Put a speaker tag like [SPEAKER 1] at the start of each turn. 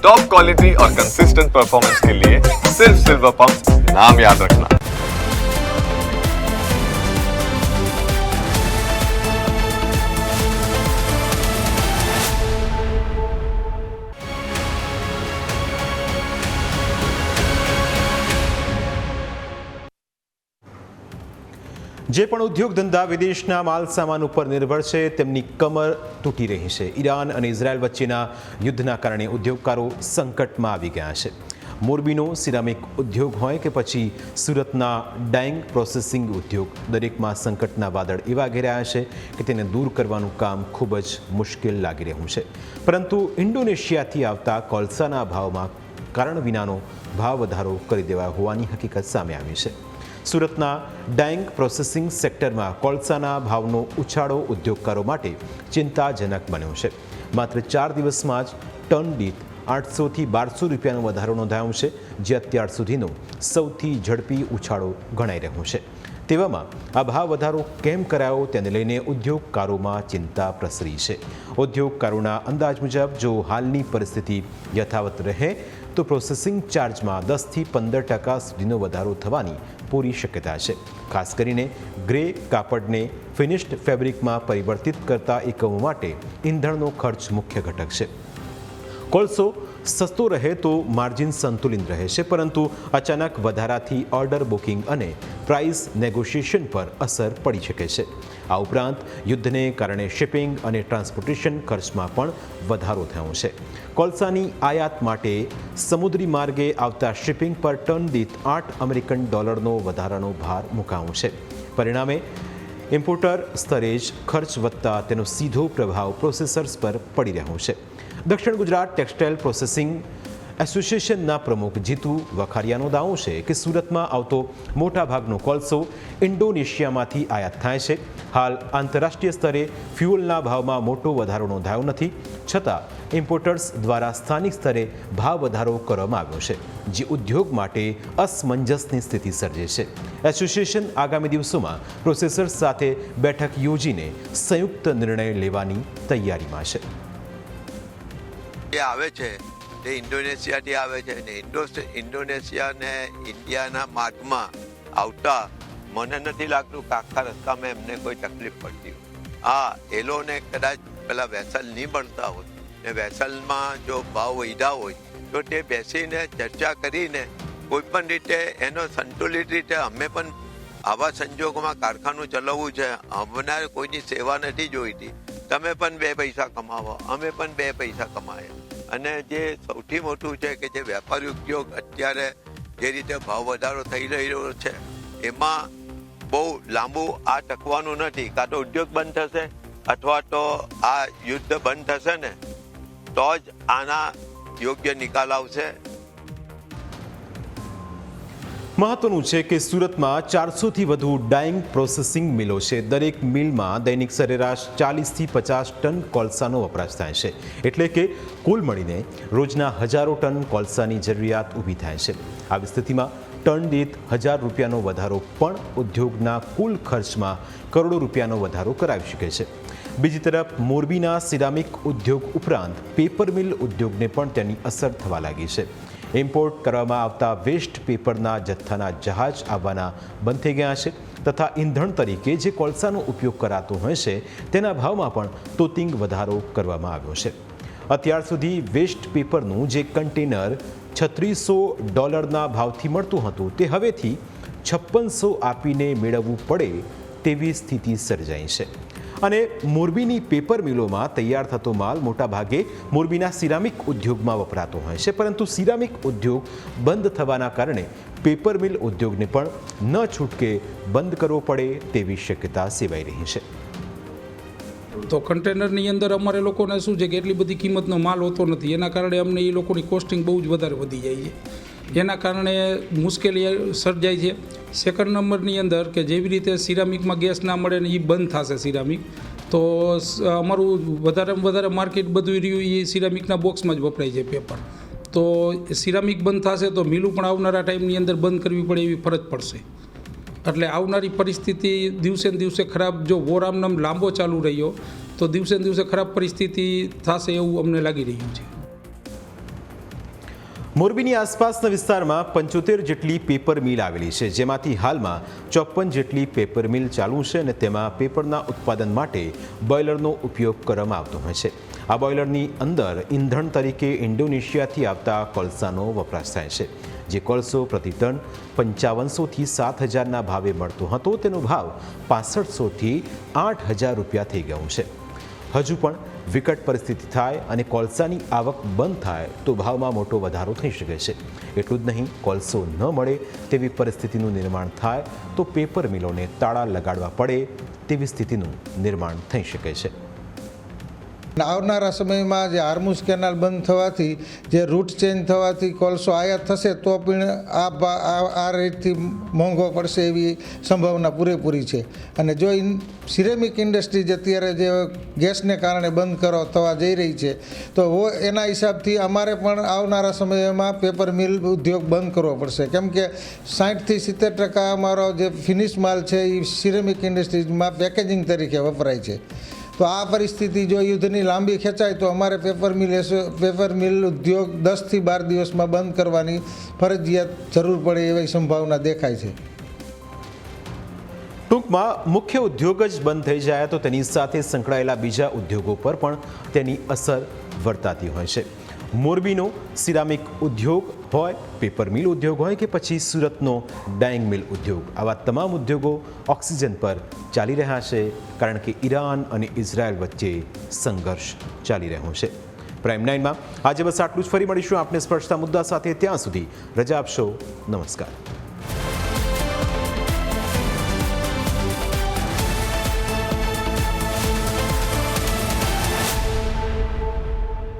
[SPEAKER 1] Top quality और consistent performance के लिए सिर्फ सिल्वर पंप नाम याद रखना।
[SPEAKER 2] જે પણ ઉદ્યોગ ધંધા વિદેશના માલ સામાન ઉપર નિર્ભર છે તેમની કમર તૂટી રહી છે। ઈરાન અને ઇઝરાયલ વચ્ચેના યુદ્ધના કારણે ઉદ્યોગકારો સંકટમાં આવી ગયા છે। મોરબીનો સિરામિક ઉદ્યોગ હોય કે પછી સુરતના ડાઇંગ પ્રોસેસિંગ ઉદ્યોગ, દરેકમાં સંકટના વાદળ એવા ઘેરાયા છે કે તેને દૂર કરવાનું કામ ખૂબ જ મુશ્કેલ લાગી રહ્યું છે। પરંતુ ઇન્ડોનેશિયાથી આવતા કોલસાના ભાવમાં કારણ વિનાનો ભાવ વધારો કરી દેવાયો હોવાની હકીકત સામે આવી છે। સુરતના ડાઇંગ પ્રોસેસિંગ સેક્ટરમાં કોલસાના ભાવનો ઉછાળો ઉદ્યોગકારો માટે ચિંતાજનક બન્યો છે। માત્ર 4 દિવસમાં જ ટન દીઠ 800થી 1200 રૂપિયાનો વધારો નોંધાયો છે, જે અત્યાર સુધીનો સૌથી ઝડપી ઉછાળો ગણાઈ રહ્યો છે। તેવામાં આ ભાવ વધારો કેમ કરાયો તેને લઈને ઉદ્યોગકારોમાં ચિંતા પ્રસરી છે। ઉદ્યોગકારોના અંદાજ મુજબ જો હાલની પરિસ્થિતિ યથાવત રહે તો પ્રોસેસિંગ ચાર્જમાં 10થી 15% સુધીનો વધારો થવાની પૂરી શક્યતા છે। ખાસ કરીને ગ્રે કાપડને ફિનિશ્ડ ફેબ્રિકમાં પરિવર્તિત કરતા એકમો માટે ઈંધણનો ખર્ચ મુખ્ય ઘટક છે। કોલસો સસ્તો રહે તો માર્જિન સંતુલિત રહે છે, પરંતુ અચાનક વધારાથી ઓર્ડર બુકિંગ અને પ્રાઇસ નેગોશિએશન પર અસર પડી શકે છે। આ ઉપરાંત યુદ્ધને કારણે શિપિંગ અને ટ્રાન્સપોર્ટેશન ખર્ચમાં પણ વધારો થયો છે। કોલસાની આયાત માટે સમુદ્રી માર્ગે આવતા શિપિંગ પર ટન દીઠ $8 વધારાનો ભાર મુકાયો છે। પરિણામે ઇમ્પોર્ટર સ્તરે જ ખર્ચ વધતા તેનો સીધો પ્રભાવ પ્રોસેસર્સ પર પડી રહ્યો છે। દક્ષિણ ગુજરાત ટેક્સટાઇલ પ્રોસેસિંગ એસોસિએશનના પ્રમુખ જીતુ વખારિયાનો દાવો છે કે સુરતમાં આવતો મોટાભાગનો કોલસો ઇન્ડોનેશિયામાંથી આયાત થાય છે। હાલ આંતરરાષ્ટ્રીય સ્તરે ફ્યુઅલના ભાવમાં મોટો વધારો નોંધાયો નથી, છતાં ઇમ્પોર્ટર્સ દ્વારા સ્થાનિક સ્તરે ભાવ વધારો કરવામાં આવ્યો છે, જે ઉદ્યોગ માટે અસમંજસની સ્થિતિ સર્જે છે। એસોસિએશન આગામી દિવસોમાં પ્રોસેસર્સ સાથે બેઠક યોજીને સંયુક્ત નિર્ણય લેવાની તૈયારીમાં છે।
[SPEAKER 3] જે આવે છે તે ઇન્ડોનેશિયાથી આવે છે ને ઇન્ડોનેશિયા ને ઇન્ડિયાના માર્ગમાં આવતા મને નથી લાગતું કે આખા રસ્તામાં એમને કોઈ તકલીફ પડતી હોય। એ લોકોને કદાચ પેલા વેસલ નહીં મળતા હોય ને વેસલમાં જો ભાવ વધ્યા હોય તો તે બેસીને ચર્ચા કરીને કોઈ પણ રીતે એનો સંતુલિત રીતે અમે પણ આવા સંજોગોમાં કારખાનું ચલાવવું છે, અમને કોઈની સેવા નથી જોઈતી, તમે પણ 2 પૈસા કમાવો, અમે પણ 2 પૈસા કમાય। અને જે સૌથી મોટું છે કે જે વેપારી ઉદ્યોગ અત્યારે જે રીતે ભાવ વધારો થઈ રહ્યો છે એમાં બહુ લાંબુ આ ટકવાનું નથી। કાં તો ઉદ્યોગ બંધ થશે અથવા તો આ યુદ્ધ બંધ થશે ને તો જ આના યોગ્ય નિકાલ આવશે।
[SPEAKER 2] મહત્વનું છે કે સુરતમાં 400થી વધુ ડાઇંગ પ્રોસેસિંગ મિલો છે। દરેક મિલમાં દૈનિક સરેરાશ 40થી 50 ટન કોલસાનો વપરાશ થાય છે, એટલે કે કુલ મળીને રોજના હજારો ટન કોલસાની જરૂરિયાત ઊભી થાય છે। આવી સ્થિતિમાં ટન દીઠ ₹1000નો વધારો પણ ઉદ્યોગના કુલ ખર્ચમાં કરોડો રૂપિયાનો વધારો કરાવી શકે છે। બીજી તરફ મોરબીના સિરામિક ઉદ્યોગ ઉપરાંત પેપર મિલ ઉદ્યોગને પણ તેની અસર થવા લાગી છે। ઇમ્પોર્ટ કરવામાં આવતા વેસ્ટ પેપરના જથ્થાના જહાજ આવવાના બંધ થઈ ગયા છે, તથા ઈંધણ તરીકે જે કોલસાનો ઉપયોગ કરાતો હોય છે તેના ભાવમાં પણ તોતિંગ વધારો કરવામાં આવ્યો છે। અત્યાર સુધી વેસ્ટ પેપરનું જે કન્ટેનર $3600 ભાવથી મળતું હતું તે હવેથી $5600 આપીને મેળવવું પડે તેવી સ્થિતિ સર્જાઈ છે। અને મોરબીની પેપર મિલોમાં તૈયાર થતો માલ મોટાભાગે મોરબીના સિરામિક ઉદ્યોગમાં વપરાતો હોય છે, પરંતુ સિરામિક ઉદ્યોગ બંધ થવાના કારણે પેપર મિલ ઉદ્યોગને પણ ન છૂટકે બંધ કરવો પડે તેવી શક્યતા સેવાઈ રહી છે।
[SPEAKER 4] તો કન્ટેનરની અંદર અમારે લોકોને શું છે કે એટલી બધી કિંમતનો માલ હોતો નથી, એના કારણે અમને એ લોકોની કોસ્ટિંગ બહુ જ વધારે વધી જાય છે, એના કારણે મુશ્કેલી સર્જાય છે। સેકન્ડ નંબરની અંદર કે જેવી રીતે સિરામિકમાં ગેસ ના મળે ને એ બંધ થશે સિરામિક, તો અમારું વધારેમાં વધારે માર્કેટ બધું રહ્યું એ સિરામિકના બોક્સમાં જ વપરાય છે પેપર। તો સિરામિક બંધ થશે તો મિલું પણ આવનારા ટાઈમની અંદર બંધ કરવી પડે એવી ફરજ પડશે। એટલે આવનારી પરિસ્થિતિ દિવસે ને દિવસે ખરાબ, જો વોર આમનામ લાંબો ચાલુ રહ્યો તો દિવસે ને દિવસે ખરાબ પરિસ્થિતિ થશે એવું અમને લાગી રહ્યું છે।
[SPEAKER 2] મોરબીની આસપાસના વિસ્તારમાં 75 જેટલી પેપર મિલ આવેલી છે, જેમાંથી હાલમાં 54 જેટલી પેપર મિલ ચાલુ છે અને તેમાં પેપરના ઉત્પાદન માટે બોઇલરનો ઉપયોગ કરવામાં આવતો હોય છે. આ બોઇલરની અંદર ઈંધણ તરીકે ઇન્ડોનેશિયાથી આવતા કોલસાનો વપરાશ થાય છે. જે કોલસો પ્રતિ ટન 5500થી 7000ના ભાવે મળતો હતો, તેનો ભાવ 6500થી 8000 રૂપિયા થઈ ગયો છે. હજુ પણ વિકટ પરિસ્થિતિ થાય અને કોલસાની આવક બંધ થાય તો ભાવમાં મોટો વધારો થઈ શકે છે. એટલું જ નહીં, કોલસો ન મળે તેવી પરિસ્થિતિનું નિર્માણ થાય તો પેપર મિલોને તાળા લગાડવા પડે તેવી સ્થિતિનું નિર્માણ થઈ શકે છે.
[SPEAKER 5] આવનારા સમયમાં જે હાર્મુઝ કેનાલ બંધ થવાથી, જે રૂટ ચેન્જ થવાથી કોલસો આયાત થશે તો પણ આ રેટથી મોંઘો પડશે એવી સંભાવના પૂરેપૂરી છે. અને જો સિરેમિક ઇન્ડસ્ટ્રીઝ અત્યારે જે ગેસને કારણે બંધ થવા જઈ રહી છે, તો એના હિસાબથી અમારે પણ આવનારા સમયમાં પેપર મિલ ઉદ્યોગ બંધ કરવો પડશે. કેમ કે 60થી 70% અમારો જે ફિનિશ માલ છે એ સિરેમિક ઇન્ડસ્ટ્રીઝમાં પેકેજિંગ તરીકે વપરાય છે. તો આ પરિસ્થિતિ જો યુદ્ધની લાંબી ખેંચાય તો અમારે પેપર મિલ ઉદ્યોગ 10થી 12 દિવસમાં બંધ કરવાની ફરજિયાત જરૂર પડે એવી સંભાવના દેખાય છે.
[SPEAKER 2] ટૂંકમાં મુખ્ય ઉદ્યોગ જ બંધ થઈ જાય તો તેની સાથે સંકળાયેલા બીજા ઉદ્યોગો પર પણ તેની અસર વર્તાતી હોય છે. મોરબીનો સિરામિક ઉદ્યોગ હોય, પેપર મિલ ઉદ્યોગ હોય કે પછી સુરતનો ડાઇંગ મિલ ઉદ્યોગ, આવા તમામ ઉદ્યોગો ઓક્સિજન પર ચાલી રહ્યા છે, કારણ કે ઈરાન અને ઇઝરાયલ વચ્ચે સંઘર્ષ ચાલી રહ્યો છે. પ્રાઇમ 9માં આજે બસ આટલું જ. ફરી મળીશું આપને સ્પર્શતા મુદ્દા સાથે. ત્યાં સુધી રજા આપશો. નમસ્કાર.